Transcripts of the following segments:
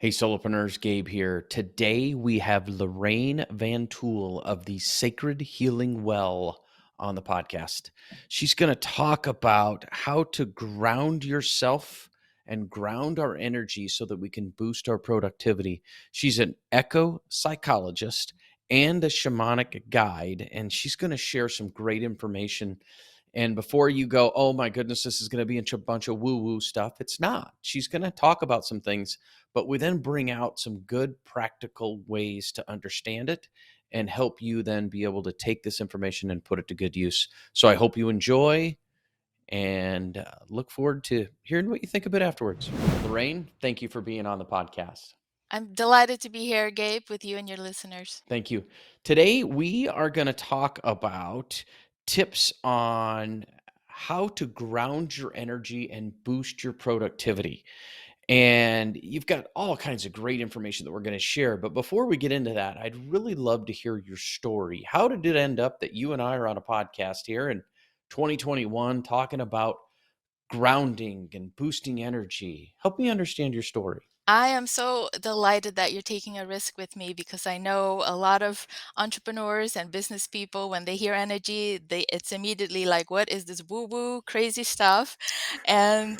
Hey, solopreneurs, Gabe here. Today we have Loraine Van Tuyl of the Sacred Healing Well on the podcast. She's going to talk about how to ground yourself and ground our energy so that we can boost our productivity. She's an eco psychologist and a shamanic guide, and she's going to share some great information. And before you go, oh my goodness, this is going to be a bunch of woo woo stuff, it's not. She's going to talk about some things, but we then bring out some good practical ways to understand it and help you then be able to take this information and put it to good use. So I hope you enjoy and look forward to hearing what you think of it afterwards. Loraine, thank you for being on the podcast. I'm delighted to be here, Gabe, with you and your listeners. Thank you. Today, we are going to talk about tips on how to ground your energy and boost your productivity. And you've got all kinds of great information that we're going to share. But before we get into that, I'd really love to hear your story. How did it end up that you and I are on a podcast here in 2021 talking about grounding and boosting energy? Help me understand your story. I am so delighted that you're taking a risk with me because I know a lot of entrepreneurs and business people, when they hear energy, it's immediately like, what is this woo-woo crazy stuff? And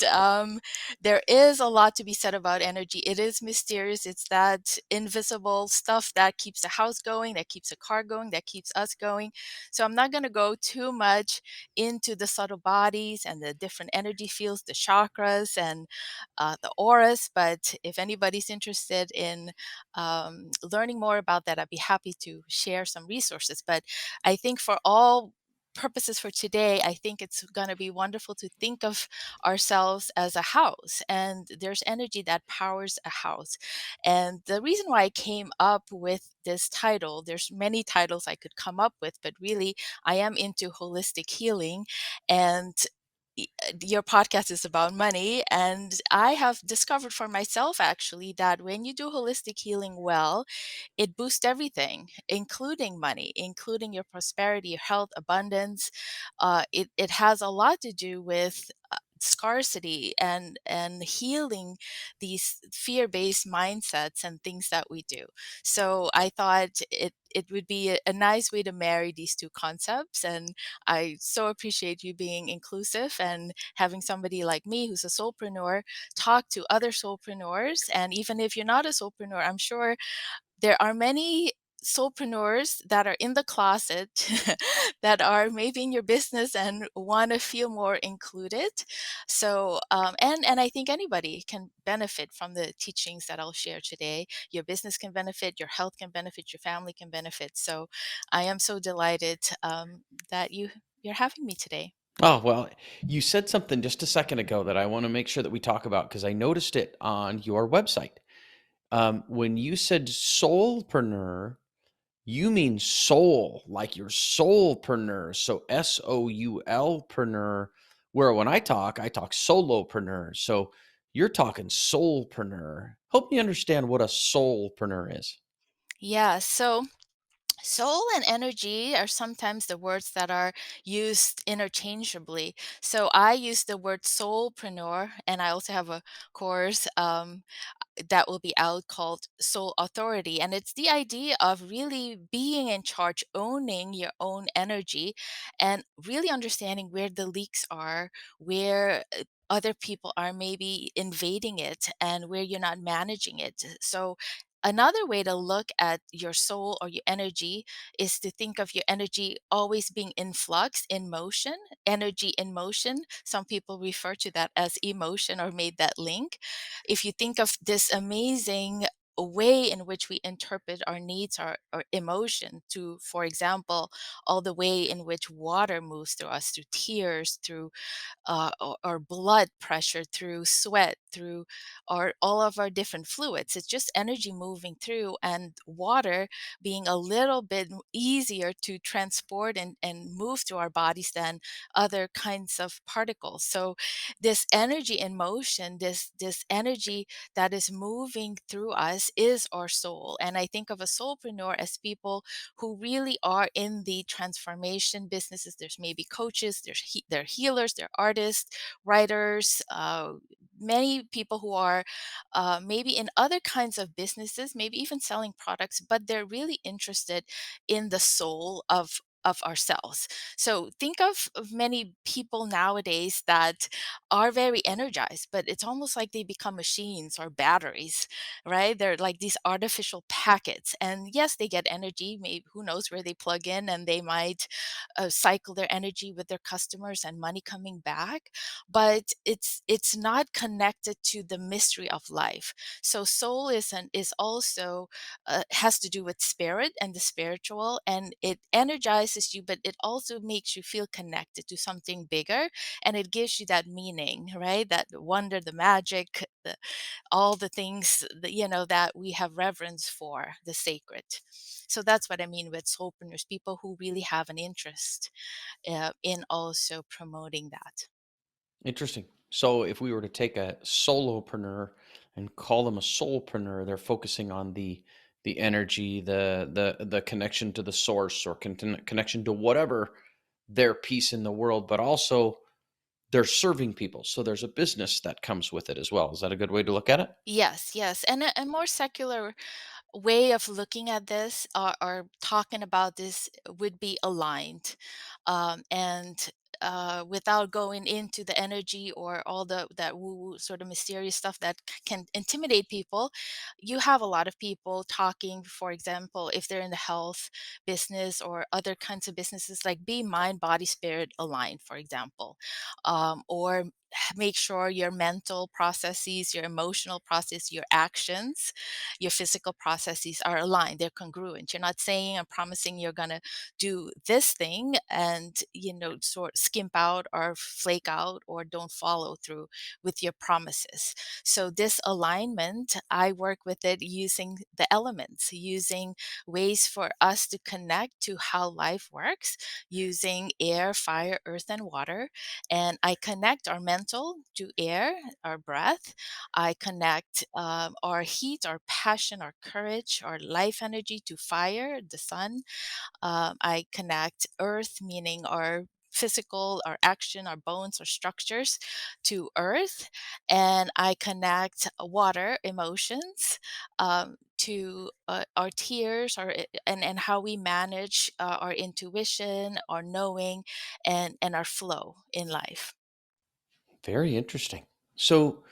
there is a lot to be said about energy. It is mysterious. It's that invisible stuff that keeps the house going, that keeps a car going, that keeps us going. So I'm not going to go too much into the subtle bodies and the different energy fields, the chakras, and the auras. But if anybody's interested in learning more about that, I'd be happy to share some resources. But I think for all purposes for today, I think it's going to be wonderful to think of ourselves as a house, and there's energy that powers a house. And the reason why I came up with this title, there's many titles I could come up with, but really I am into holistic healing. And your podcast is about money, and I have discovered for myself actually that when you do holistic healing well, it boosts everything, including money, including your prosperity, your health, abundance. It has a lot to do with scarcity and healing these fear-based mindsets and things that we do. So I thought it would be a nice way to marry these two concepts, and I so appreciate you being inclusive and having somebody like me who's a soulpreneur talk to other soulpreneurs. And even if you're not a soulpreneur, I'm sure there are many soulpreneurs that are in the closet that are maybe in your business and want to feel more included. So, and I think anybody can benefit from the teachings that I'll share today. Your business can benefit, your health can benefit, your family can benefit. So, I am so delighted that you're having me today. Oh, well, you said something just a second ago that I want to make sure that we talk about because I noticed it on your website. When you said soulpreneur, you mean soul, like your soulpreneur. So soulpreneur. Where when I talk solopreneur. So you're talking soulpreneur. Help me understand what a soulpreneur is. Yeah, so soul and energy are sometimes the words that are used interchangeably. So I use the word soulpreneur, and I also have a course that will be out called Soul Authority. And it's the idea of really being in charge, owning your own energy, and really understanding where the leaks are, where other people are maybe invading it, and where you're not managing it. So another way to look at your soul or your energy is to think of your energy always being in flux, in motion, energy in motion. Some people refer to that as emotion or made that link. If you think of this amazing way in which we interpret our needs, our emotion, to, for example, all the way in which water moves through us, through tears, through or blood pressure, through sweat, through all of our different fluids. It's just energy moving through, and water being a little bit easier to transport and move through our bodies than other kinds of particles. So this energy in motion, this energy that is moving through us is our soul. And I think of a soulpreneur as people who really are in the transformation businesses. There's maybe coaches, they're healers, they're artists, writers, many people who are maybe in other kinds of businesses, maybe even selling products, but they're really interested in the soul of ourselves. So think of many people nowadays that are very energized, but it's almost like they become machines or batteries, right? They're like these artificial packets. And yes, they get energy. Maybe who knows where they plug in, and they might cycle their energy with their customers and money coming back. But it's not connected to the mystery of life. So soul is also has to do with spirit and the spiritual, and it energizes you, but it also makes you feel connected to something bigger, and it gives you that meaning, right? That wonder, the magic, all the things that, that we have reverence for, the sacred. So that's what I mean with soulpreneurs, people who really have an interest in also promoting that. Interesting. So if we were to take a solopreneur and call them a soulpreneur, they're focusing on the energy, the connection to the source, or connection to whatever their piece in the world, but also they're serving people. So there's a business that comes with it as well. Is that a good way to look at it? Yes, yes. And a more secular way of looking at this, or talking about this, would be aligned. And without going into the energy or all the that woo sort of mysterious stuff that can intimidate people, you have a lot of people talking, for example, if they're in the health business or other kinds of businesses, like be mind, body, spirit aligned, for example. Or make sure your mental processes, your emotional process, your actions, your physical processes are aligned, they're congruent. You're not saying and promising you're going to do this thing and, sort of skimp out or flake out or don't follow through with your promises. So this alignment, I work with it using the elements, using ways for us to connect to how life works, using air, fire, earth, and water. And I connect our mental to air, our breath. I connect our heat, our passion, our courage, our life energy to fire, the sun. I connect earth, meaning our physical, our action, our bones, our structures, to earth. And I connect water, emotions, to our tears, and how we manage our intuition, our knowing, and our flow in life. Very interesting. So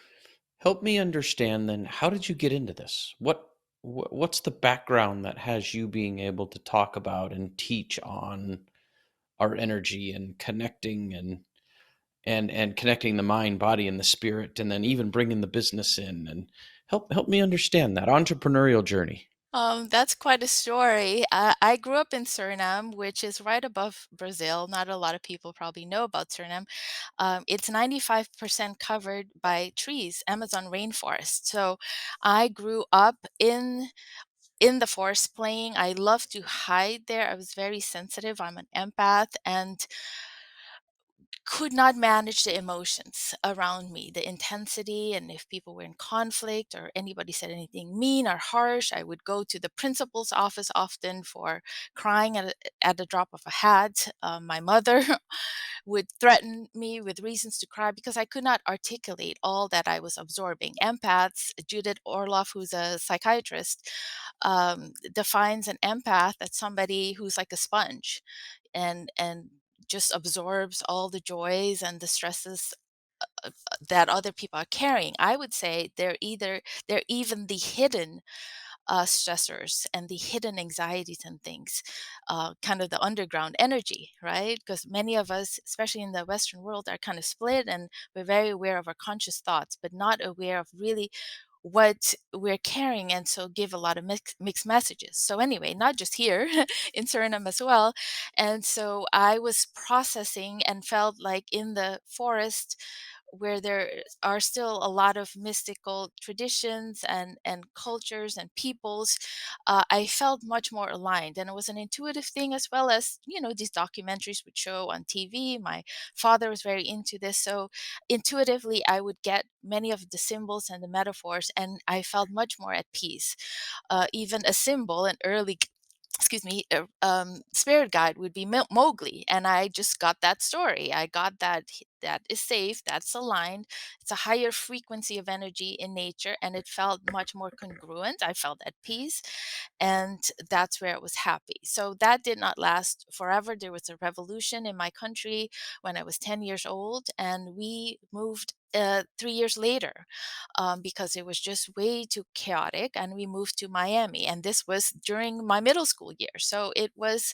help me understand then, how did you get into this? What's the background that has you being able to talk about and teach on our energy and connecting and connecting the mind, body, and the spirit, and then even bringing the business in, and help me understand that entrepreneurial journey. That's quite a story. I grew up in Suriname, which is right above Brazil. Not a lot of people probably know about Suriname. It's 95% covered by trees, Amazon rainforest. So I grew up in the forest playing. I love to hide there. I was very sensitive. I'm an empath and could not manage the emotions around me, the intensity. And if people were in conflict or anybody said anything mean or harsh, I would go to the principal's office often for crying at the drop of a hat. My mother would threaten me with reasons to cry because I could not articulate all that I was absorbing. Empaths, Judith Orloff, who's a psychiatrist, defines an empath as somebody who's like a sponge and just absorbs all the joys and the stresses that other people are carrying. I would say they're even the hidden stressors and the hidden anxieties and things, kind of the underground energy, right? Because many of us, especially in the Western world, are kind of split, and we're very aware of our conscious thoughts, but not aware of really what we're carrying, and so give a lot of mixed messages. So anyway, not just here in Suriname as well. And so I was processing and felt like in the forest where there are still a lot of mystical traditions and cultures and peoples, I felt much more aligned. And it was an intuitive thing, as well as, these documentaries would show on TV. My father was very into this. So intuitively, I would get many of the symbols and the metaphors, and I felt much more at peace. Even a symbol, an early excuse me, spirit guide would be Mowgli, and I just got that story. I got that that is safe, that's aligned. It's a higher frequency of energy in nature, and it felt much more congruent. I felt at peace, and that's where it was happy. So that did not last forever. There was a revolution in my country when I was 10 years old, and we moved 3 years later because it was just way too chaotic. And we moved to Miami. And this was during my middle school years. So it was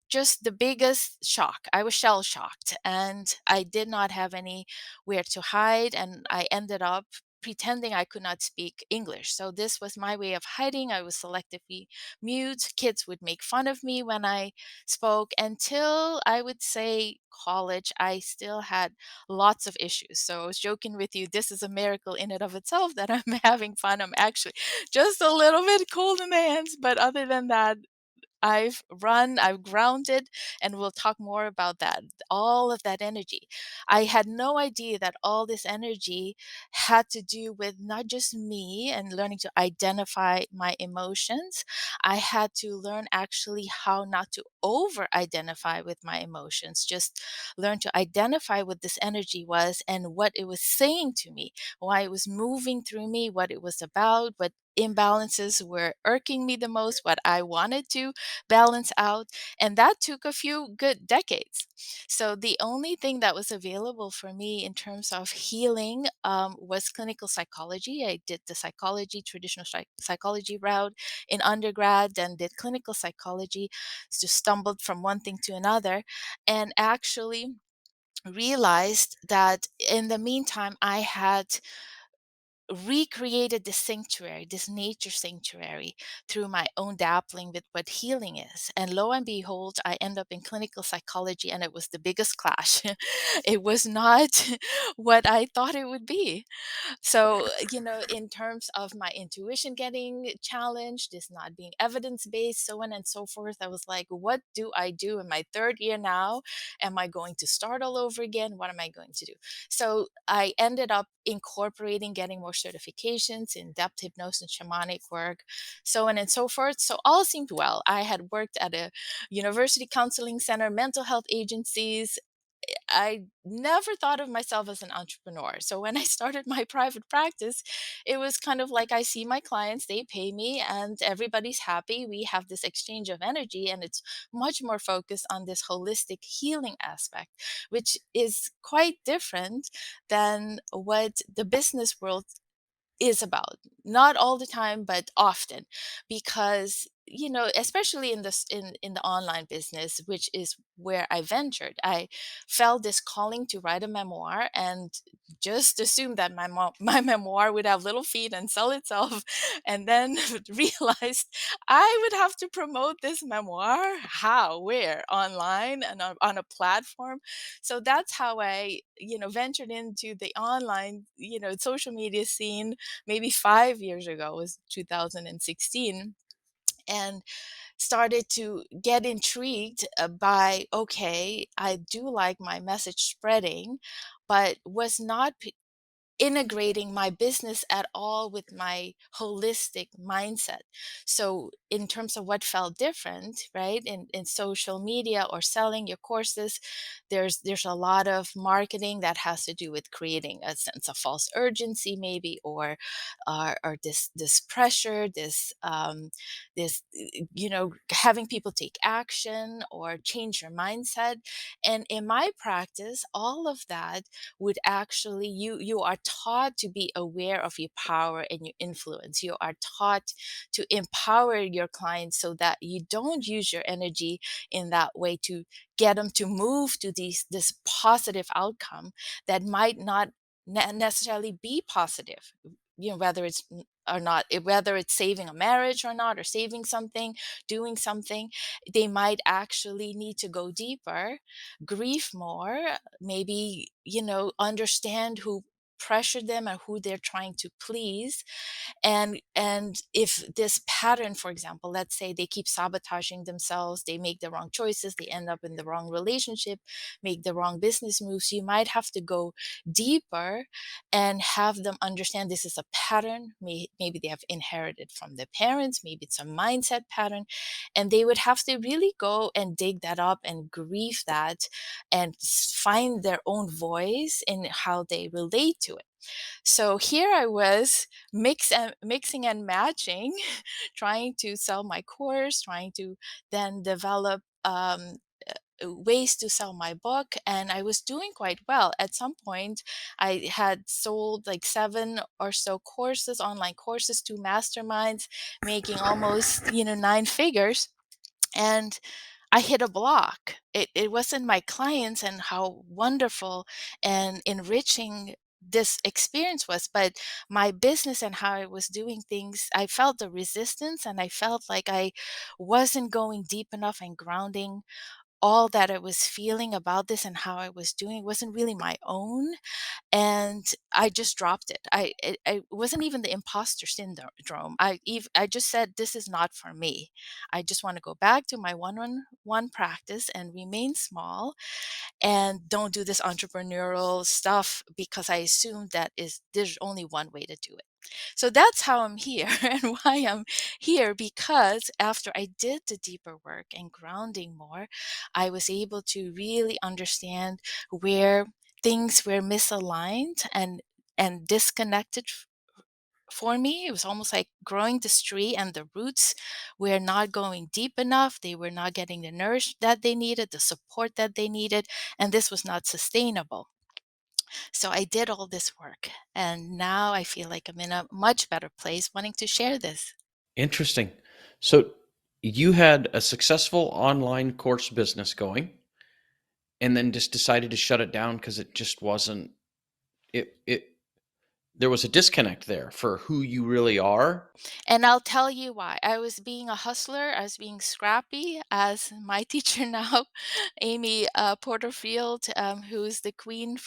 just the biggest shock. I was shell shocked and I did not have anywhere to hide. And I ended up pretending I could not speak English. So this was my way of hiding. I was selectively mute. Kids would make fun of me when I spoke until I would say college. I still had lots of issues. So I was joking with you. This is a miracle in and of itself that I'm having fun. I'm actually just a little bit cold in the hands. But other than that, I've grounded, and we'll talk more about that. All of that energy. I had no idea that all this energy had to do with not just me and learning to identify my emotions. I had to learn actually how not to over identify with my emotions, just learn to identify what this energy was and what it was saying to me, why it was moving through me, what it was about, what imbalances were irking me the most, what I wanted to balance out. And that took a few good decades. So the only thing that was available for me in terms of healing was clinical psychology. I did the traditional psychology route in undergrad, then did clinical psychology, just stumbled from one thing to another, and actually realized that in the meantime, I had recreated this sanctuary, this nature sanctuary, through my own dabbling with what healing is. And lo and behold, I end up in clinical psychology, and it was the biggest clash. It was not what I thought it would be. So, in terms of my intuition getting challenged, this not being evidence based, so on and so forth, I was like, what do I do in my third year now? Am I going to start all over again? What am I going to do? So, I ended up incorporating getting more certifications in depth hypnosis and shamanic work, so on and so forth. So, all seemed well. I had worked at a university counseling center, mental health agencies. I never thought of myself as an entrepreneur. So when I started my private practice, it was kind of like I see my clients, they pay me, and everybody's happy. We have this exchange of energy, and it's much more focused on this holistic healing aspect, which is quite different than what the business world is about. Not all the time, but often, because especially in this in the online business, which is where I ventured, I felt this calling to write a memoir, and just assumed that my memoir would have little feet and sell itself, and then realized I would have to promote this memoir. How? Where? Online and on a platform. So that's how I ventured into the online social media scene maybe 5 years ago. It was 2016, and started to get intrigued by, okay, I do like my message spreading, but was not integrating my business at all with my holistic mindset. So in terms of what felt different, right, in social media or selling your courses, there's a lot of marketing that has to do with creating a sense of false urgency, maybe, or this pressure, having people take action or change your mindset. And in my practice, all of that would actually, you are taught to be aware of your power and your influence. You are taught to empower your clients so that you don't use your energy in that way to get them to move to this positive outcome that might not necessarily be positive, whether it's or not, whether it's saving a marriage or not, or saving something, doing something. They might actually need to go deeper, grieve more, maybe understand who pressure them and who they're trying to please. And if this pattern, for example, let's say they keep sabotaging themselves, they make the wrong choices, they end up in the wrong relationship, make the wrong business moves, you might have to go deeper and have them understand this is a pattern. Maybe they have inherited from their parents, maybe it's a mindset pattern, and they would have to really go and dig that up and grieve that and find their own voice in how they relate to it. So here I was mixing and matching, trying to sell my course, trying to then develop ways to sell my book, and I was doing quite well. At some point, I had sold like 7 or so courses, online courses, to masterminds, making almost 9 figures. And I hit a block. It wasn't my clients and how wonderful and enriching this experience was, but my business and how I was doing things. I felt the resistance, and I felt like I wasn't going deep enough and grounding all that I was feeling about this and how I was doing wasn't really my own, and I just dropped it. I wasn't even the imposter syndrome. I just said this is not for me. I just want to go back to my one-on-one practice and remain small and don't do this entrepreneurial stuff because I assumed that is there's only one way to do it. So that's how I'm here and why I'm here, because after I did the deeper work and grounding more, I was able to really understand where things were misaligned and disconnected for me. It was almost like growing this tree and the roots were not going deep enough. They were not getting the nourish that they needed, the support that they needed, and this was not sustainable. So I did all this work, and now I feel like I'm in a much better place wanting to share this. Interesting. So you had a successful online course business going and then just decided to shut it down because it just wasn't it there was a disconnect there for who you really are. And I'll tell you why. I was being a hustler, I was being scrappy, as my teacher now, Amy Porterfield, who's the queen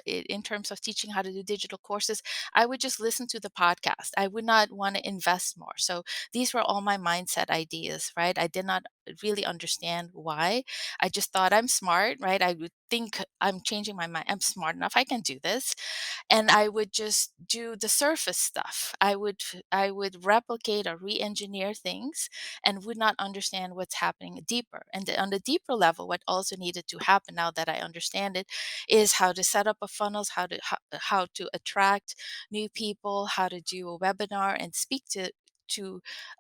in terms of teaching how to do digital courses. I would just listen to the podcast. I would not want to invest more. So these were all my mindset ideas, right? I did not really understand why. I just thought I'm smart, right? I would think I'm changing my mind. I'm smart enough. I can do this, and I would just do the surface stuff. I would replicate or re-engineer things and would not understand what's happening deeper. And on the deeper level, what also needed to happen now that I understand it is how to set up a funnels, how to attract new people, how to do a webinar and speak to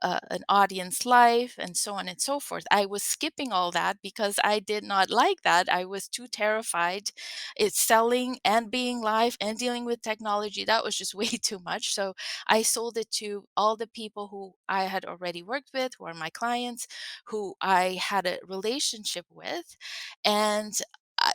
an audience live, and so on and so forth. I was skipping all that because I did not like that. I was too terrified. It's selling and being live and dealing with technology. That was just way too much. So I sold it to all the people who I had already worked with, who are my clients, who I had a relationship with. And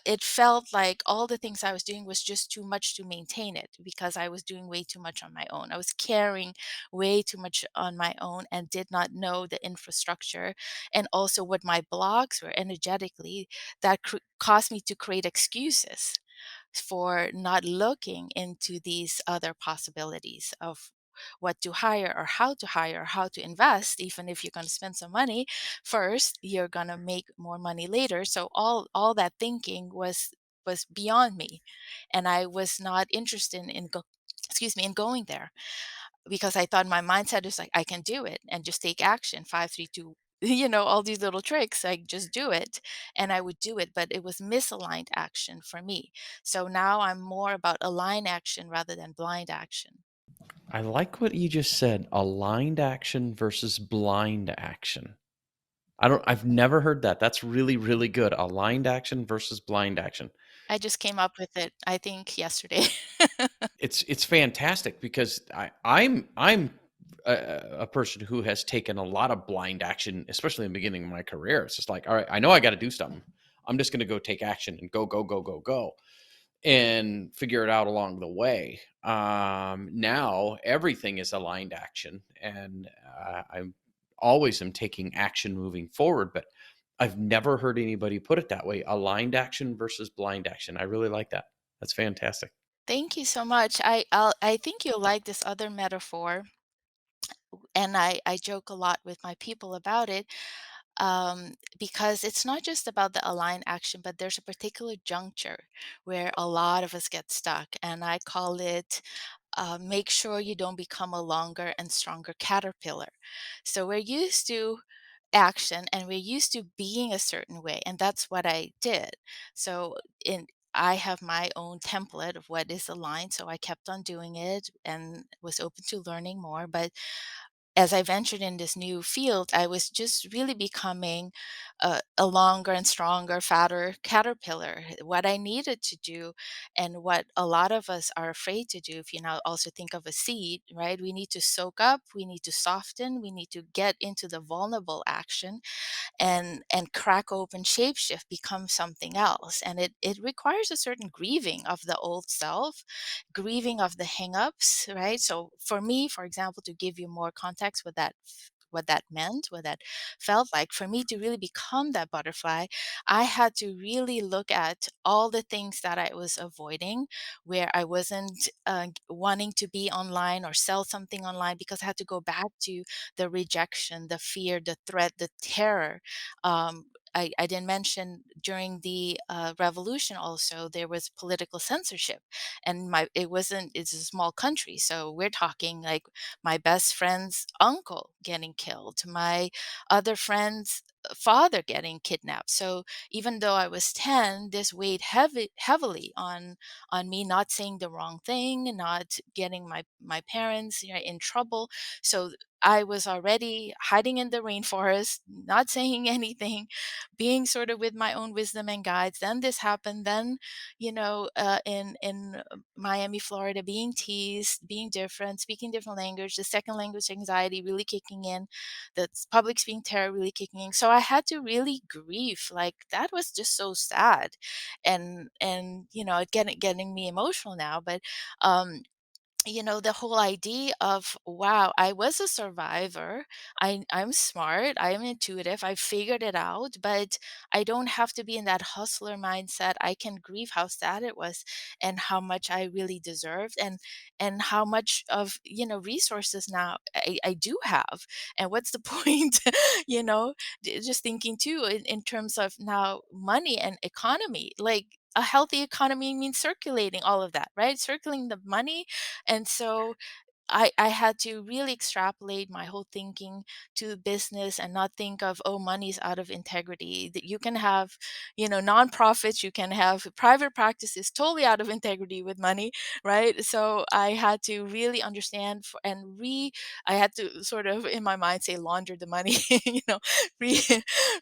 it felt like all the things I was doing was just too much to maintain it because I was doing way too much on my own. I was carrying way too much on my own and did not know the infrastructure and also what my blocks were energetically that caused me to create excuses for not looking into these other possibilities of what to hire or how to invest. Even if you're going to spend some money first, you're going to make more money later. So all that thinking was beyond me, and I was not interested in going there, because I thought my mindset is like, I can do it and just take action. 5, 3, 2, all these little tricks, like just do it. And I would do it, but it was misaligned action for me. So now I'm more about aligned action rather than blind action. I like what you just said, aligned action versus blind action. I've never heard that. That's really, really good. Aligned action versus blind action. I just came up with it, I think, yesterday. It's fantastic because I'm a person who has taken a lot of blind action, especially in the beginning of my career. It's just like, all right, I know I got to do something. I'm just going to go take action and go, go, go, go, go, and figure it out along the way. Now everything is aligned action, and I'm always am taking action moving forward. But I've never heard anybody put it that way: aligned action versus blind action. I really like that. That's fantastic. Thank you so much. I think you'll like this other metaphor, and I joke a lot with my people about it, because it's not just about the aligned action, but there's a particular juncture where a lot of us get stuck, and I call it make sure you don't become a longer and stronger caterpillar. So we're used to action and we're used to being a certain way, and that's what I did. So in I have my own template of what is aligned, so I kept on doing it and was open to learning more. But as I ventured in this new field, I was just really becoming a longer and stronger, fatter caterpillar. What I needed to do, and what a lot of us are afraid to do, if you now also think of a seed, right? We need to soak up, we need to soften, we need to get into the vulnerable action and crack open, shapeshift, become something else. And it requires a certain grieving of the old self, grieving of the hangups, right? So for me, for example, to give you more context, what that meant, what that felt like for me to really become that butterfly, I had to really look at all the things that I was avoiding, where I wasn't wanting to be online or sell something online, because I had to go back to the rejection, the fear, the threat, the terror. I didn't mention during the revolution also there was political censorship, and it's a small country, so we're talking like my best friend's uncle getting killed, my other friend's father getting kidnapped. So even though I was 10, this weighed heavily on me, not saying the wrong thing, not getting my parents, in trouble. So I was already hiding in the rainforest, not saying anything, being sort of with my own wisdom and guides. Then this happened. Then, in Miami, Florida, being teased, being different, speaking different language, the second language anxiety really kicking in, the public speaking terror really kicking in. So I had to really grieve. Like that was just so sad, and it getting me emotional now. But um, the whole idea of, wow, I was a survivor. I'm smart, I'm intuitive, I figured it out, but I don't have to be in that hustler mindset. I can grieve how sad it was, and how much I really deserved, and how much of resources now I do have. And what's the point? you know just thinking too in terms of now money and economy. Like a healthy economy means circulating all of that, right? Circulating the money. And so I had to really extrapolate my whole thinking to business, and not think of, oh, money's out of integrity. That you can have, nonprofits, you can have private practices totally out of integrity with money, right? So I had to really understand I had to sort of in my mind say launder the money, re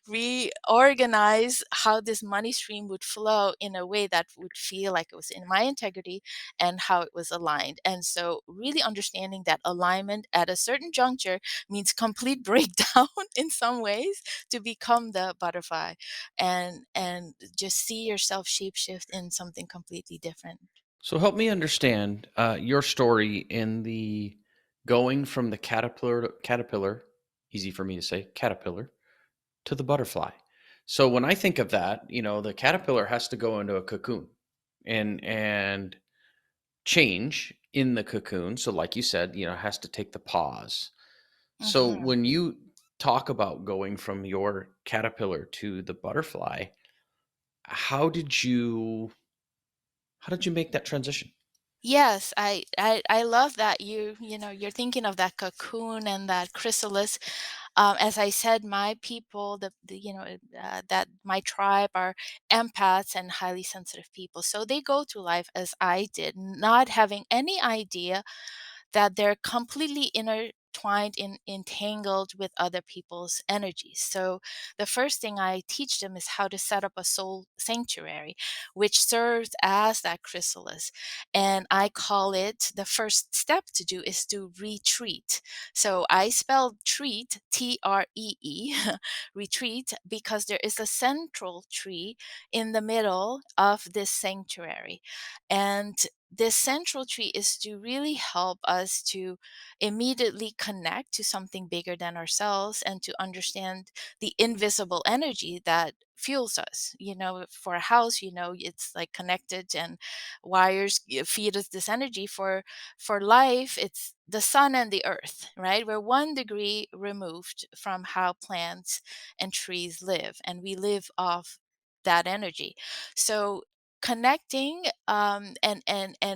reorganize how this money stream would flow in a way that would feel like it was in my integrity, and how it was aligned. And so really understanding that alignment at a certain juncture means complete breakdown in some ways to become the butterfly, and just see yourself shapeshift in something completely different. So help me understand your story in the going from the caterpillar, easy for me to say, caterpillar, to the butterfly. So when I think of that, the caterpillar has to go into a cocoon and change in the cocoon. So like you said, it has to take the pause. So Mhm. when you talk about going from your caterpillar to the butterfly, how did you how did you make that transition? Yes, I love that you're thinking of that cocoon and that chrysalis. As I said, my people, that my tribe are empaths and highly sensitive people. So they go through life as I did, not having any idea that they're completely intertwined entangled with other people's energies. So the first thing I teach them is how to set up a soul sanctuary, which serves as that chrysalis. And I call it, the first step to do is to retreat. So I spell treat, Tree, retreat, because there is a central tree in the middle of this sanctuary. And this central tree is to really help us to immediately connect to something bigger than ourselves and to understand the invisible energy that fuels us. For a house, it's like connected, and wires feed us this energy. For life, it's the sun and the earth, right? We're 1 degree removed from how plants and trees live, and we live off that energy. So connecting, and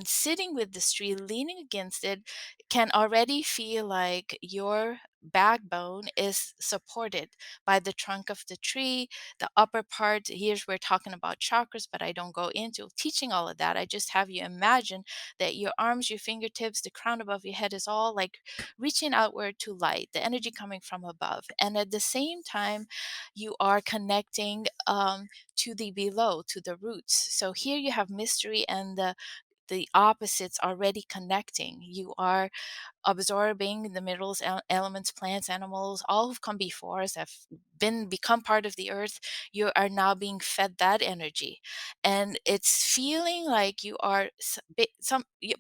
sitting with this tree, leaning against it, can already feel like your backbone is supported by the trunk of the tree. The upper part, here's we're talking about chakras, but I don't go into teaching all of that. I just have you imagine that your arms, your fingertips, the crown above your head is all like reaching outward to light, the energy coming from above, and at the same time you are connecting, to the below, to the roots. So here you have mystery and the opposites already connecting. You are absorbing the minerals, elements, plants, animals, all who've come before us have become part of the earth. You are now being fed that energy, and it's feeling like you are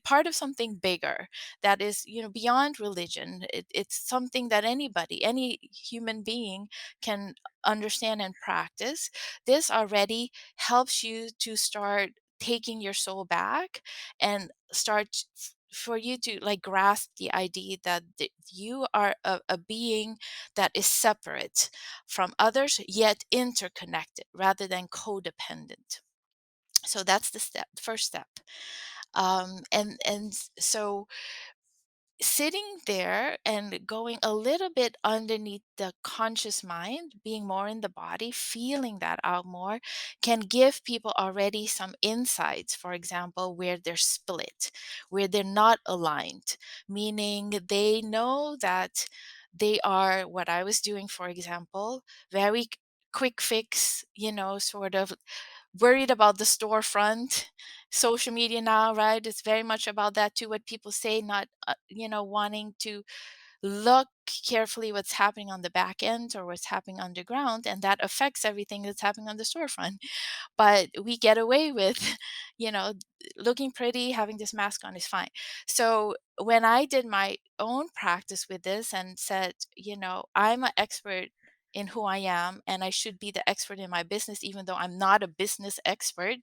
part of something bigger that is, beyond religion. It's something that anybody, any human being, can understand and practice. This already helps you to start taking your soul back and start for you to like grasp the idea that you are a being that is separate from others yet interconnected rather than codependent. So that's the first step. So sitting there and going a little bit underneath the conscious mind, being more in the body, feeling that out more, can give people already some insights. For example, where they're split, where they're not aligned, meaning they know that they are what I was doing, for example, very quick fix, sort of worried about the storefront. Social media now, right? It's very much about that too, what people say, not, wanting to look carefully what's happening on the back end or what's happening underground, and that affects everything that's happening on the storefront. But we get away with, you know, looking pretty, having this mask on is fine. So when I did my own practice with this and said, I'm an expert in who I am and I should be the expert in my business, even though I'm not a business expert,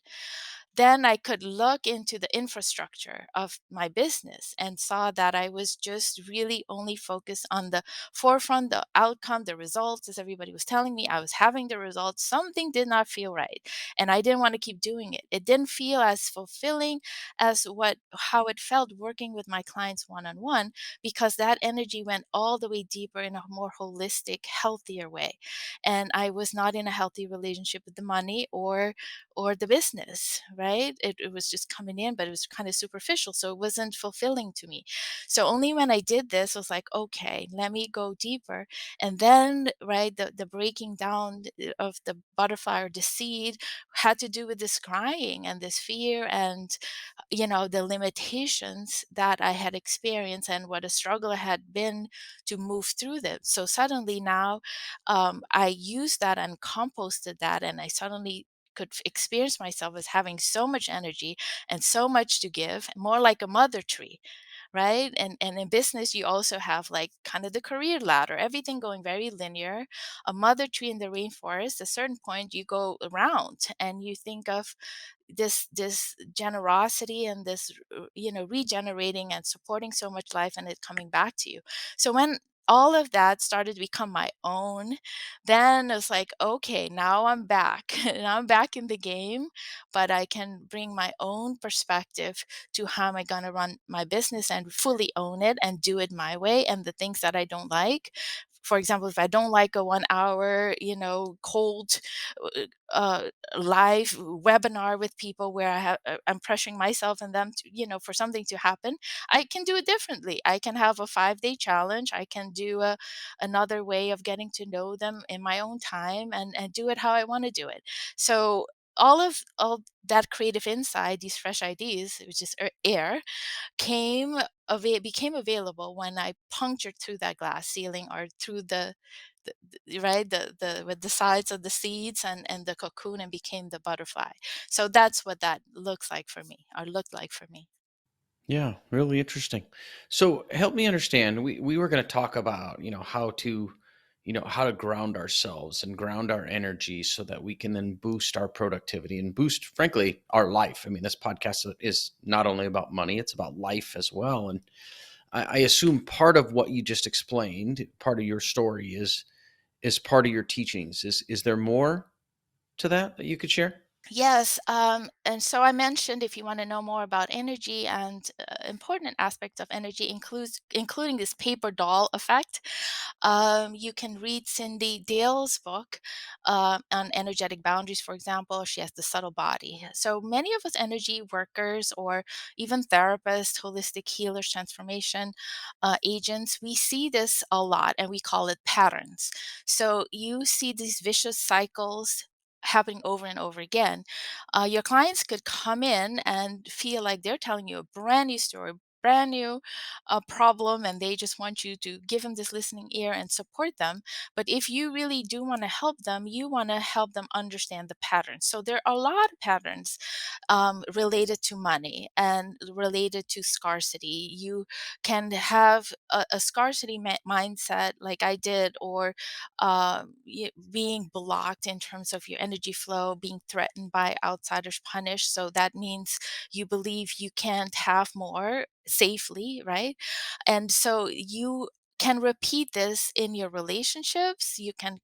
then I could look into the infrastructure of my business and saw that I was just really only focused on the forefront, the outcome, the results, as everybody was telling me. I was having the results. Something did not feel right. And I didn't want to keep doing it. It didn't feel as fulfilling as how it felt working with my clients one on one, because that energy went all the way deeper in a more holistic, healthier way. And I was not in a healthy relationship with the money or the business, right? It was just coming in, but it was kind of superficial. So it wasn't fulfilling to me. So only when I did this, I was like, okay, let me go deeper. And then, right, the breaking down of the butterfly or the seed had to do with this crying and this fear and, the limitations that I had experienced and what a struggle had been to move through them. So suddenly now, I used that and composted that, and I suddenly could experience myself as having so much energy and so much to give, more like a mother tree, right? And in business, you also have like kind of the career ladder, everything going very linear. A mother tree in the rainforest, a certain point you go around and you think of this generosity and this regenerating and supporting so much life and it coming back to you. So when all of that started to become my own, then it's like, okay, now I'm back. Now I'm back in the game, but I can bring my own perspective to how am I going to run my business and fully own it and do it my way. And the things that I don't like, for example, if I don't like a 1 hour, cold uh, uh, live webinar with people where I'm pressuring myself and them to, for something to happen, I can do it differently. I can have a 5-day challenge. I can do another way of getting to know them in my own time and do it how I want to do it. So all that creative insight, these fresh ideas, which is air, became available when I punctured through that glass ceiling or through right the with the sides of the seeds and the cocoon and became the butterfly. So that's what that looks like for me or looked like for me. Yeah, really interesting. So help me understand. We were going to talk about, how to, how to ground ourselves and ground our energy so that we can then boost our productivity and boost, frankly, our life. I mean, this podcast is not only about money, it's about life as well. And I assume part of what you just explained, part of your story is part of your teachings. Is there more to that you could share? Yes, and so I mentioned if you want to know more about energy and important aspects of energy, including this paper doll effect, you can read Cindy Dale's book on energetic boundaries. For example, she has the subtle body. So many of us energy workers, or even therapists, holistic healers, transformation agents, we see this a lot, and we call it patterns. So you see these vicious cycles happening over and over again. Your clients could come in and feel like they're telling you a brand new story, brand new problem, and they just want you to give them this listening ear and support them. But if you really do want to help them, you want to help them understand the patterns. So there are a lot of patterns related to money and related to scarcity. You can have a scarcity mindset, like I did, or being blocked in terms of your energy flow, being threatened by outsiders, punished. So that means you believe you can't have more safely, right? And so you can repeat this in your relationships. You can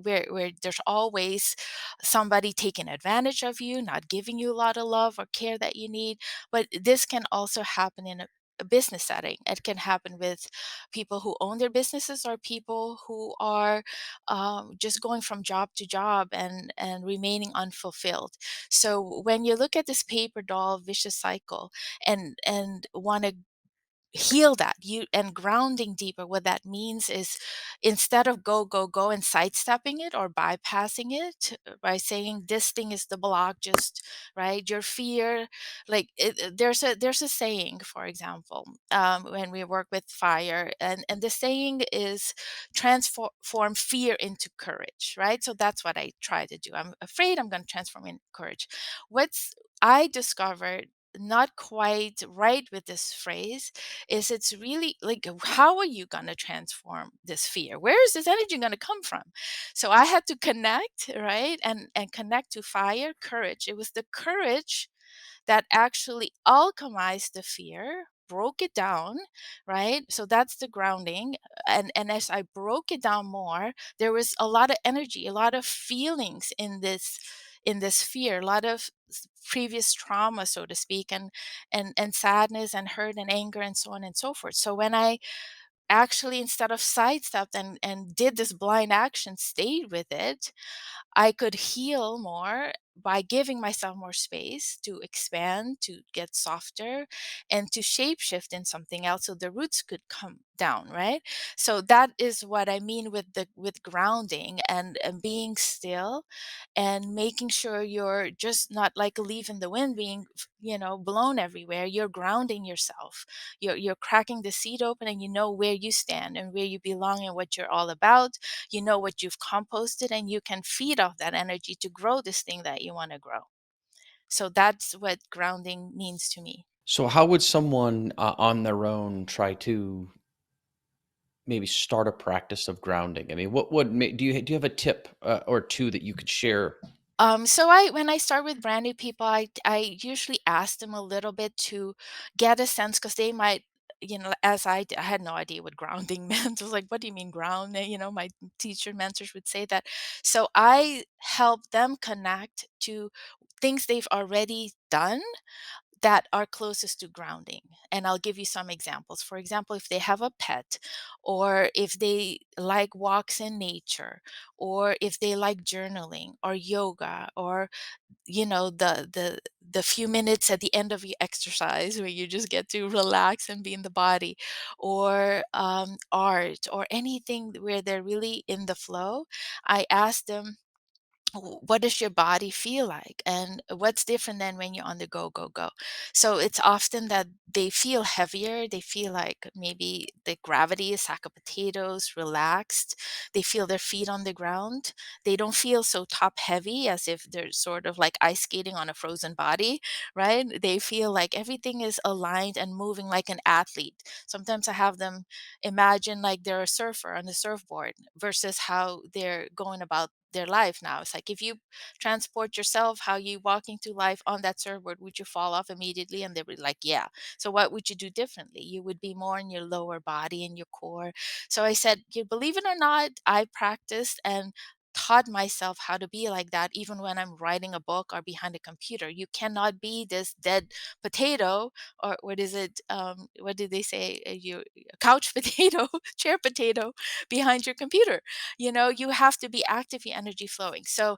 where there's always somebody taking advantage of you, not giving you a lot of love or care that you need. But this can also happen in a business setting. It can happen with people who own their businesses, or people who are just going from job to job and remaining unfulfilled. So when you look at this paper doll vicious cycle and want to heal that, you and grounding deeper, what that means is, instead of go go go and sidestepping it or bypassing it by saying this thing is the block, just right, your fear, like there's a saying, for example, when we work with fire, and the saying is transform fear into courage, right? So that's what I try to do. I'm afraid, I'm going to transform into courage. What's I discovered not quite right with this phrase is, it's really like, how are you going to transform this fear? Where is this energy going to come from? So I had to connect, right, and connect to fire, courage. It was the courage that actually alchemized the fear, broke it down, right? So that's the grounding. And as I broke it down more, there was a lot of energy, a lot of feelings in this fear, a lot of previous trauma, so to speak, and sadness and hurt and anger and so on and so forth. So when I actually, instead of sidestepped and did this blind action, stayed with it, I could heal more by giving myself more space to expand, to get softer, and to shapeshift in something else so the roots could come down, right? So that is what I mean with grounding and being still and making sure you're just not like a leaf in the wind being, blown everywhere. You're grounding yourself. You're cracking the seed open, and you know where you stand and where you belong and what you're all about. You know what you've composted, and you can feed off that energy to grow this thing that you want to grow. So that's what grounding means to me. So how would someone on their own try to maybe start a practice of grounding? I mean, what would do you have a tip or two that you could share? So I when I start with brand new people, I usually ask them a little bit to get a sense, because they might, as I had no idea what grounding meant. I was like, "What do you mean ground?" My teacher mentors would say that. So I help them connect to things they've already done that are closest to grounding. And I'll give you some examples. For example, if they have a pet, or if they like walks in nature, or if they like journaling or yoga, or the few minutes at the end of your exercise where you just get to relax and be in the body, or art, or anything where they're really in the flow, I ask them what does your body feel like, and what's different than when you're on the go go go. So it's often that they feel heavier, they feel like maybe the gravity, a sack of potatoes, relaxed, they feel their feet on the ground, they don't feel so top heavy as if they're sort of like ice skating on a frozen body, right? They feel like everything is aligned and moving like an athlete. Sometimes I have them imagine like they're a surfer on the surfboard versus how they're going about their life now. It's like if you transport yourself, how you walking through life on that surfboard, would you fall off immediately? And they were like, yeah. So what would you do differently? You would be more in your lower body and your core. So I said, you believe it or not, I practiced and taught myself how to be like that even when I'm writing a book or behind a computer. You cannot be this dead potato, or what is it? What did they say? You couch potato, chair potato behind your computer. You have to be active, your energy flowing. So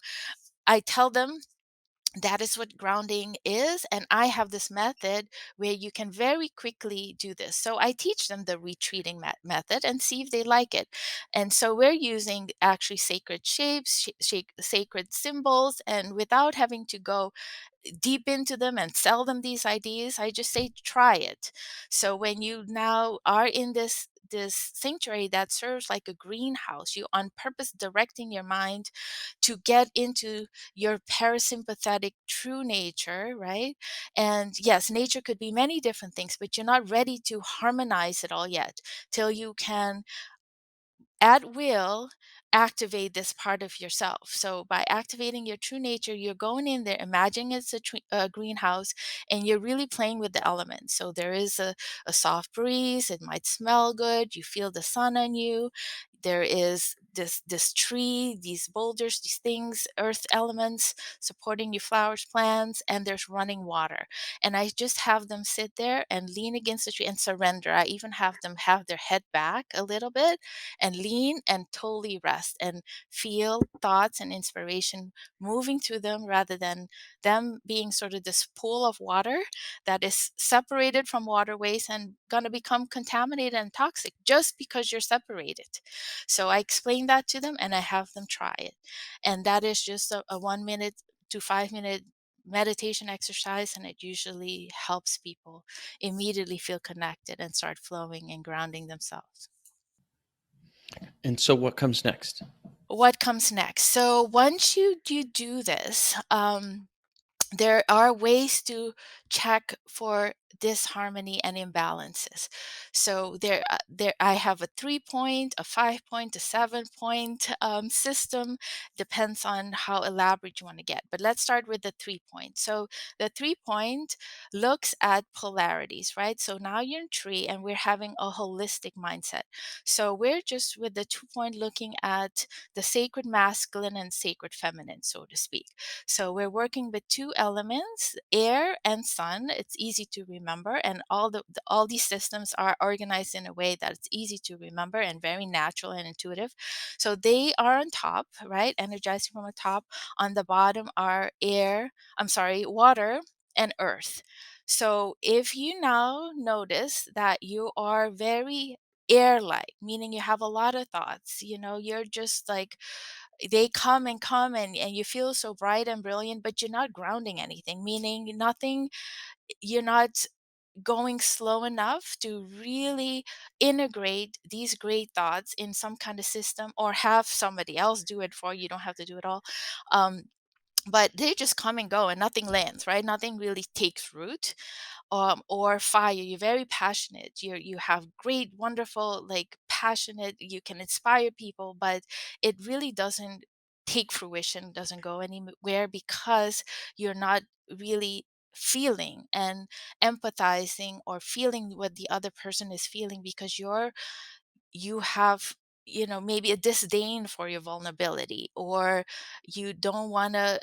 I tell them that is what grounding is. And I have this method where you can very quickly do this. So I teach them the retreating method and see if they like it. And so we're using actually sacred shapes, sacred symbols, and without having to go deep into them and sell them these ideas, I just say try it. So when you now are in this sanctuary that serves like a greenhouse, you on purpose directing your mind to get into your parasympathetic true nature, right? And yes, nature could be many different things, but you're not ready to harmonize it all yet till you can at will activate this part of yourself. So by activating your true nature, you're going in there, imagining it's a greenhouse, and you're really playing with the elements. So there is a soft breeze, it might smell good, you feel the sun on you. There is this tree, these boulders, these things, earth elements supporting your flowers, plants, and there's running water. And I just have them sit there and lean against the tree and surrender. I even have them have their head back a little bit and lean and totally rest and feel thoughts and inspiration moving through them rather than them being sort of this pool of water that is separated from waterways and going to become contaminated and toxic just because you're separated. So I explain that to them and I have them try it. And that is just a 1 minute to 5 minute meditation exercise, and it usually helps people immediately feel connected and start flowing and grounding themselves. And so what comes next? What comes next? So once you do this, there are ways to check for disharmony and imbalances. So there I have a 3 point, a 5 point, a 7 point system. Depends on how elaborate you want to get. But let's start with the 3 point. So the 3 point looks at polarities, right? So now you're in tree and we're having a holistic mindset. So we're just with the 2 point looking at the sacred masculine and sacred feminine, so to speak. So we're working with two elements, air and sun. It's easy to remember, and all these systems are organized in a way that it's easy to remember and very natural and intuitive. So they are on top, right? Energizing from the top. On the bottom are water and earth. So if you now notice that you are very air-like, meaning you have a lot of thoughts, you're just like they come and you feel so bright and brilliant, but you're not grounding anything, meaning nothing, you're not going slow enough to really integrate these great thoughts in some kind of system or have somebody else do it for you. You don't have to do it all. Um, but they just come and go and nothing lands, right? Nothing really takes root. Or fire, you're very passionate, you have great wonderful like passionate, you can inspire people, but it really doesn't take fruition, doesn't go anywhere because you're not really feeling and empathizing or feeling what the other person is feeling because you have maybe a disdain for your vulnerability, or you don't want to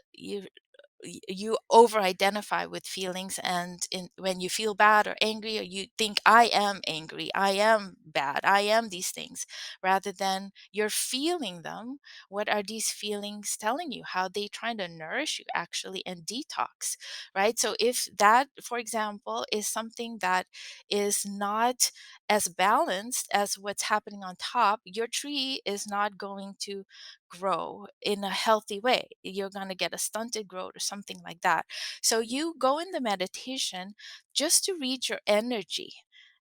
you over identify with feelings, and when you feel bad or angry, or you think I am angry, I am bad, I am these things, rather than you're feeling them. What are these feelings telling you? How they trying to nourish you actually and detox, right? So if that, for example, is something that is not as balanced as what's happening on top, your tree is not going to grow in a healthy way. You're going to get a stunted growth or something like that. So you go in the meditation just to read your energy.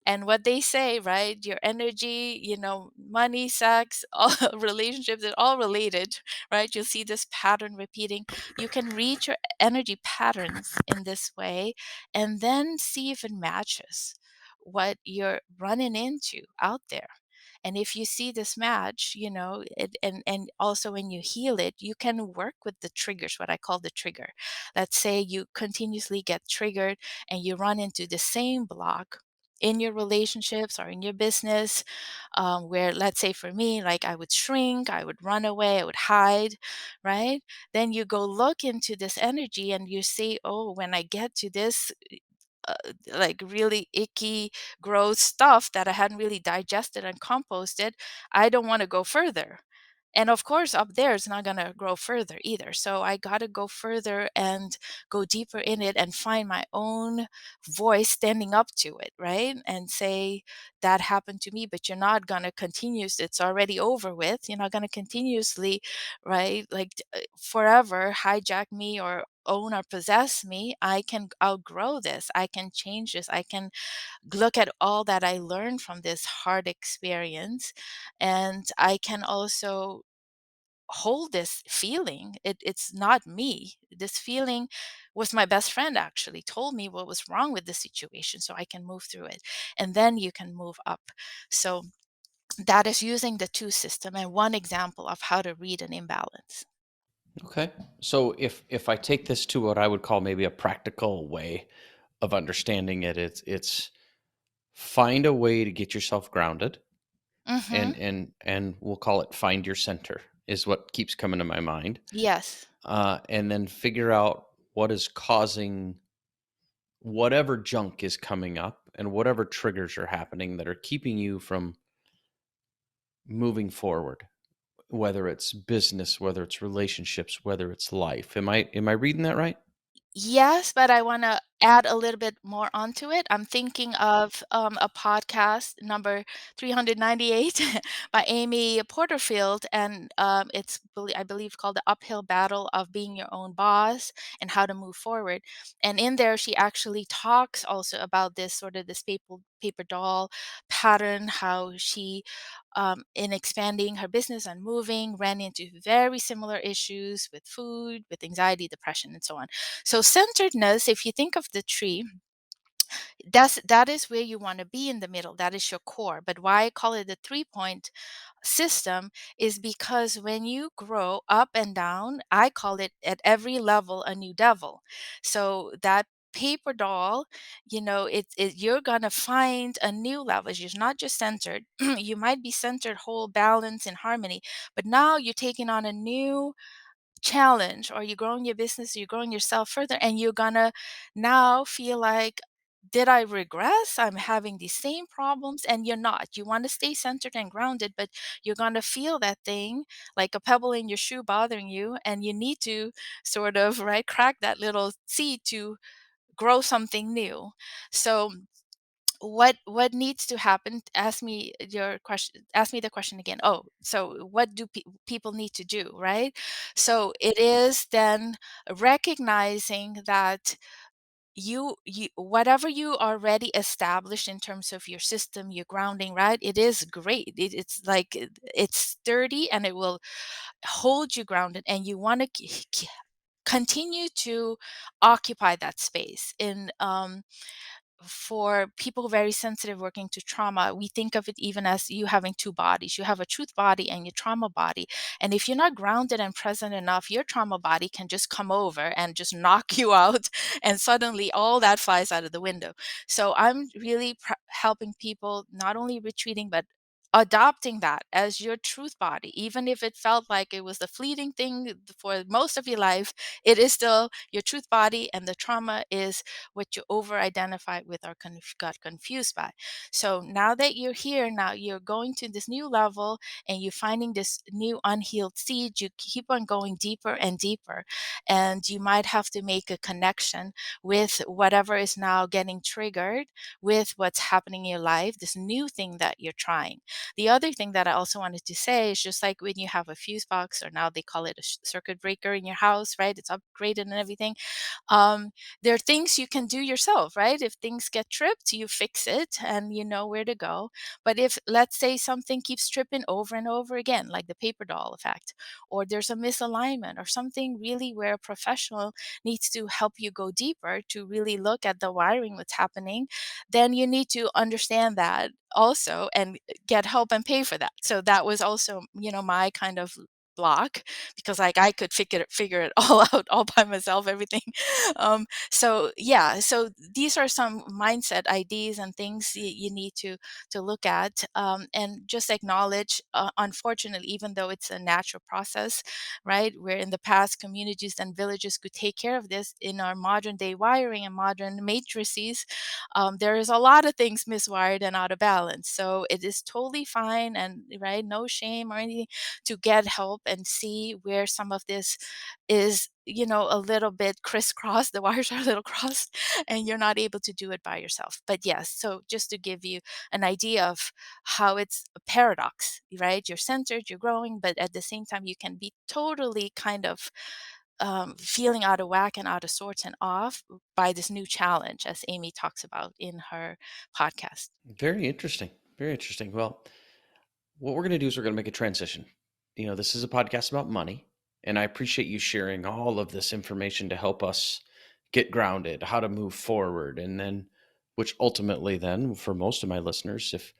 And what they say, right? Your energy, money, sex, all relationships, they're all related, right? You'll see this pattern repeating. You can read your energy patterns in this way and then see if it matches what you're running into out there. And if you see this match, and also when you heal it, you can work with the triggers, what I call the trigger. Let's say you continuously get triggered and you run into the same block in your relationships or in your business, where, let's say for me, like I would shrink, I would run away, I would hide, right? Then you go look into this energy and you say, oh, when I get to this uh, like really icky, gross stuff that I hadn't really digested and composted, I don't want to go further. And of course, up there, it's not going to grow further either. So I got to go further and go deeper in it and find my own voice standing up to it, right? And say, that happened to me, but you're not going to it's already over with. You're not going to continuously, right? Like forever hijack me or own or possess me. I can outgrow this. I can change this. I can look at all that I learned from this hard experience. And I can also hold this feeling. It's not me. This feeling was my best friend actually told me what was wrong with the situation so I can move through it. And then you can move up. So that is using the two system and one example of how to read an imbalance. Okay. So if I take this to what I would call maybe a practical way of understanding it, it's find a way to get yourself grounded, Mm-hmm. and we'll call it find your center is what keeps coming to my mind. Yes. And then figure out what is causing whatever junk is coming up and whatever triggers are happening that are keeping you from moving forward, whether it's business, whether it's relationships, whether it's life. Am I reading that right? Yes, but I want to add a little bit more onto it. I'm thinking of a podcast number 398 by Amy Porterfield, and I believe, called The Uphill Battle of Being Your Own Boss and How to Move Forward. And in there, she actually talks also about this sort of this paper doll pattern, how she in expanding her business and moving, ran into very similar issues with food, with anxiety, depression, and so on. So centeredness, if you think of the tree, that is where you want to be in the middle. That is your core. But why I call it the 3 point system is because when you grow up and down, I call it at every level a new devil. So that paper doll, you're gonna find a new level. You're not just centered. You might be centered, whole, balance, and harmony, but now you're taking on a new challenge, or you're growing your business, you're growing yourself further, and you're gonna now feel like, did I regress? I'm having these same problems. And you're not. You want to stay centered and grounded, but you're going to feel that thing like a pebble in your shoe bothering you. And you need to sort of, right, crack that little seed to grow something new. So what needs to happen? Ask me the question again. Oh, so what do people need to do, right? So it is then recognizing that you whatever you already established in terms of your system, your grounding, right? It is great. It's like it's sturdy and it will hold you grounded, and you want to continue to occupy that space in for people very sensitive working to trauma. We think of it even as you having two bodies. You have a truth body and your trauma body. And if you're not grounded and present enough, your trauma body can just come over and just knock you out. And suddenly all that flies out of the window. So I'm really helping people not only retreating, but adopting that as your truth body. Even if it felt like it was the fleeting thing for most of your life, it is still your truth body, and the trauma is what you over identified with or got confused by. So now that you're here, now you're going to this new level and you're finding this new unhealed seed. You keep on going deeper and deeper, and you might have to make a connection with whatever is now getting triggered with what's happening in your life, this new thing that you're trying. The other thing that I also wanted to say is just like when you have a fuse box, or now they call it a circuit breaker in your house, right? It's upgraded and everything. um, there are things you can do yourself, right? If things get tripped, you fix it and you know where to go. But if, let's say, something keeps tripping over and over again, like the paper doll effect, or there's a misalignment or something really where a professional needs to help you go deeper to really look at the wiring, what's happening, then you need to understand that also and get help and pay for that. So that was also, my kind of block, because like I could figure it all out all by myself, everything. So yeah, so these are some mindset ideas and things you need to look at, and just acknowledge. Unfortunately, even though it's a natural process, right? Where in the past communities and villages could take care of this, in our modern day wiring and modern matrices, there is a lot of things miswired and out of balance. So it is totally fine, and right, no shame or anything, to get help and see where some of this is, a little bit crisscrossed, the wires are a little crossed, and you're not able to do it by yourself. But yes, so just to give you an idea of how it's a paradox, right? You're centered, you're growing, but at the same time, you can be totally kind of feeling out of whack and out of sorts and off by this new challenge, as Amy talks about in her podcast. Very interesting. Very interesting. Well, what we're going to do is we're going to make a transition. This is a podcast about money, and I appreciate you sharing all of this information to help us get grounded, how to move forward, and then, which ultimately, then, for most of my listeners, if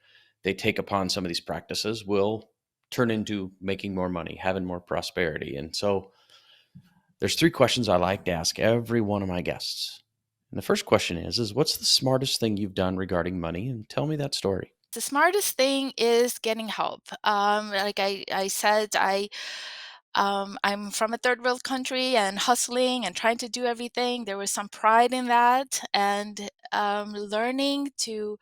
they take upon some of these practices, will turn into making more money, having more prosperity. And so, there's three questions I like to ask every one of my guests. And the first question is what's the smartest thing you've done regarding money? And tell me that story. The smartest thing is getting help. Like I said, I'm from a third world country and hustling and trying to do everything. There was some pride in that, and learning to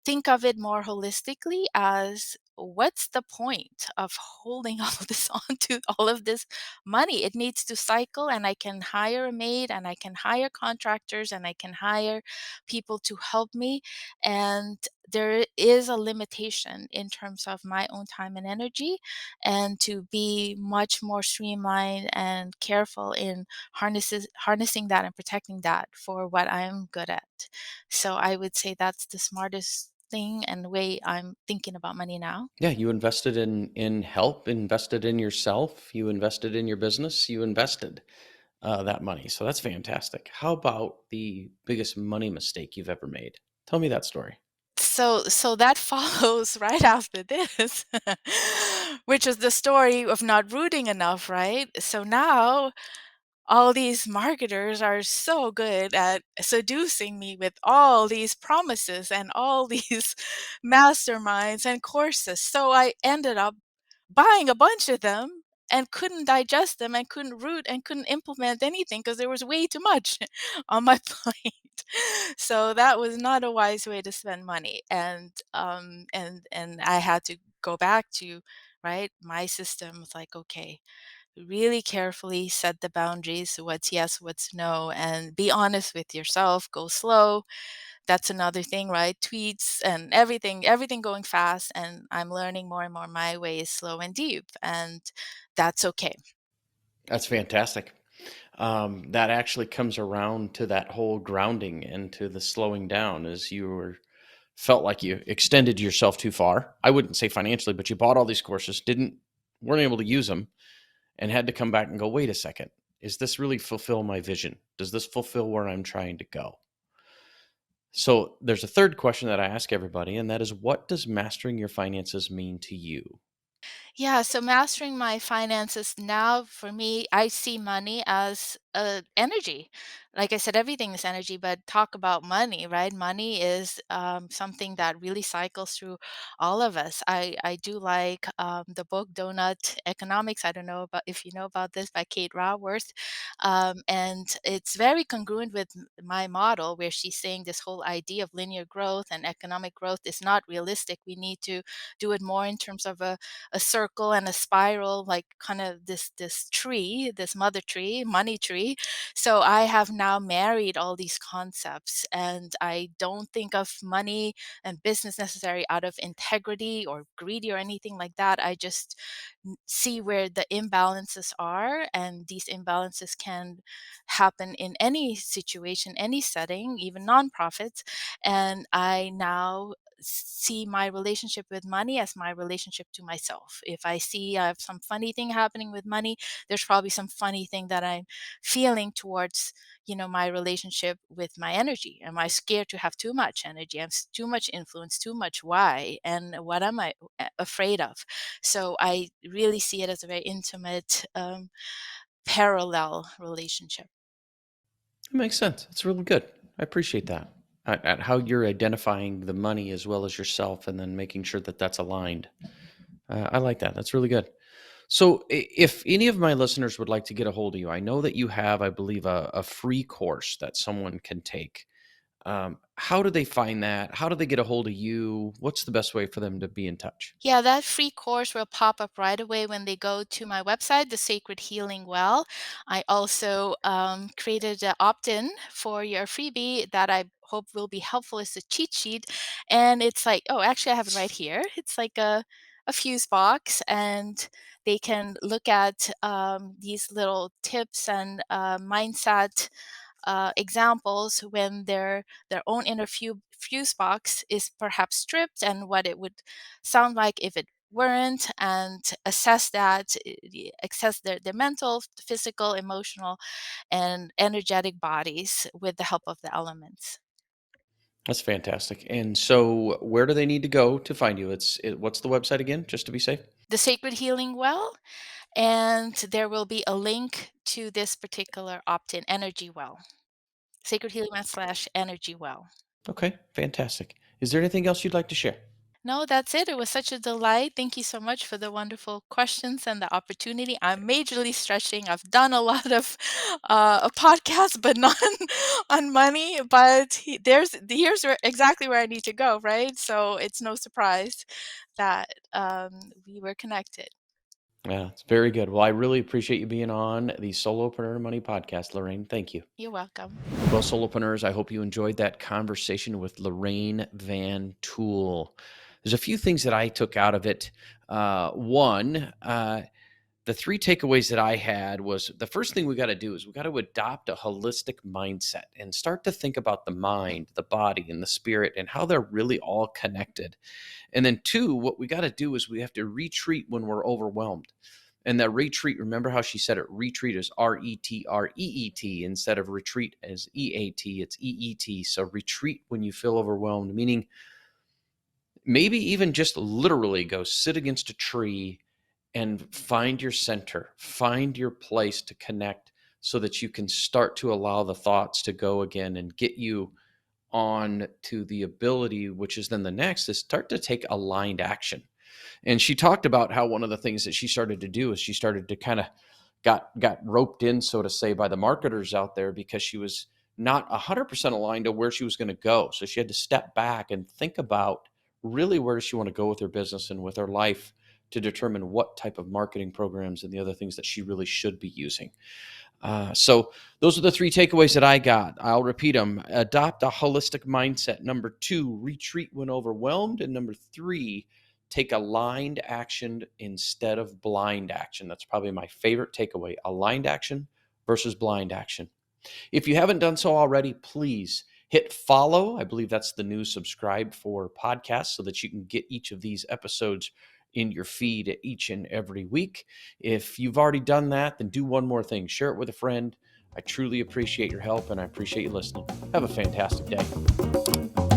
think of it more holistically as, what's the point of holding all of this on to all of this money? It needs to cycle, and I can hire a maid, and I can hire contractors, and I can hire people to help me. And there is a limitation in terms of my own time and energy, and to be much more streamlined and careful in harnessing that and protecting that for what I'm good at. So I would say that's the smartest thing and way I'm thinking about money now. Yeah, you invested in help, invested in yourself, you invested in your business, you invested that money. So that's fantastic. How about the biggest money mistake you've ever made? Tell me that story. So that follows right after this, which is the story of not rooting enough, right? So now all these marketers are so good at seducing me with all these promises and all these masterminds and courses. So I ended up buying a bunch of them and couldn't digest them and couldn't root and couldn't implement anything because there was way too much on my plate. So that was not a wise way to spend money. And I had to go back to, right, my system was like, okay, really carefully set the boundaries, what's yes, what's no, and be honest with yourself, go slow. That's another thing, right? Tweets and everything going fast, and I'm learning more and more my way is slow and deep, and that's okay. That's fantastic. That actually comes around to that whole grounding and to the slowing down as you were felt like you extended yourself too far. I wouldn't say financially, but you bought all these courses, weren't able to use them, and had to come back and go, wait a second, is this really fulfill my vision? Does this fulfill where I'm trying to go? So there's a third question that I ask everybody, and that is what does mastering your finances mean to you? Yeah, so mastering my finances now, for me, I see money as energy. Like I said, everything is energy, but talk about money, right? Money is something that really cycles through all of us. I do like the book Donut Economics. I don't know about if you know about this, by Kate Raworth. And it's very congruent with my model, where she's saying this whole idea of linear growth and economic growth is not realistic. We need to do it more in terms of a circle and a spiral, like kind of this tree, this mother tree, money tree, necessary. So I have now married all these concepts, and I don't think of money and business necessary out of integrity or greedy or anything like that. I just see where the imbalances are, and these imbalances can happen in any situation, any setting, even nonprofits. And I now see my relationship with money as my relationship to myself. If I see I have some funny thing happening with money, there's probably some funny thing that I'm feeling towards, my relationship with my energy. Am I scared to have too much energy? Too much influence, too much why? And what am I afraid of? So I really see it as a very intimate, parallel relationship. It makes sense. It's really good. I appreciate that. At how you're identifying the money as well as yourself, and then making sure that that's aligned. I like that. That's really good. So, if any of my listeners would like to get a hold of you, I know that you have, I believe, a free course that someone can take. How do they find that? How do they get a hold of you? What's the best way for them to be in touch? Yeah, that free course will pop up right away when they go to my website, The Sacred Healing Well. I also created an opt in for your freebie that I hope will be helpful. It's a cheat sheet. And it's like, oh, actually, I have it right here. It's like a fuse box, and they can look at these little tips and mindset examples when their own inner fuse box is perhaps stripped, and what it would sound like if it weren't, and assess that, assess their mental, physical, emotional, and energetic bodies with the help of the elements. That's fantastic. And so, where do they need to go to find you? What's the website again, just to be safe? The Sacred Healing Well, and there will be a link to this particular opt-in energy well. Sacred Healing Well slash energy well. Okay, fantastic. Is there anything else you'd like to share? No, that's it. It was such a delight. Thank you so much for the wonderful questions and the opportunity. I'm majorly stretching. I've done a lot of a podcast, but not on money. But here's exactly where I need to go, right? So it's no surprise that we were connected. Yeah, it's very good. Well, I really appreciate you being on the Solopreneur Money podcast, Loraine. Thank you. You're welcome. Well, Solopreneurs, I hope you enjoyed that conversation with Loraine Van Tuyl. There's a few things that I took out of it. One, the three takeaways that I had was the first thing we got to do is we got to adopt a holistic mindset and start to think about the mind, the body, and the spirit and how they're really all connected. And then two, what we got to do is we have to retreat when we're overwhelmed. And that retreat, remember how she said it? Retreat is RETREET instead of retreat as EAT, it's EET. So retreat when you feel overwhelmed, meaning maybe even just literally go sit against a tree and find your center, find your place to connect so that you can start to allow the thoughts to go again and get you on to the ability, which is then the next, is start to take aligned action. And she talked about how one of the things that she started to do is she started to kind of got roped in, so to say, by the marketers out there because she was not 100% aligned to where she was going to go. So she had to step back and think about really where does she want to go with her business and with her life to determine what type of marketing programs and the other things that she really should be using. So those are the three takeaways that I got. I'll repeat them. Adopt a holistic mindset. Number two, retreat when overwhelmed. And number three, take aligned action instead of blind action. That's probably my favorite takeaway. Aligned action versus blind action. If you haven't done so already, please hit follow. I believe that's the new subscribe for podcasts so that you can get each of these episodes in your feed each and every week. If you've already done that, then do one more thing. Share it with a friend. I truly appreciate your help and I appreciate you listening. Have a fantastic day.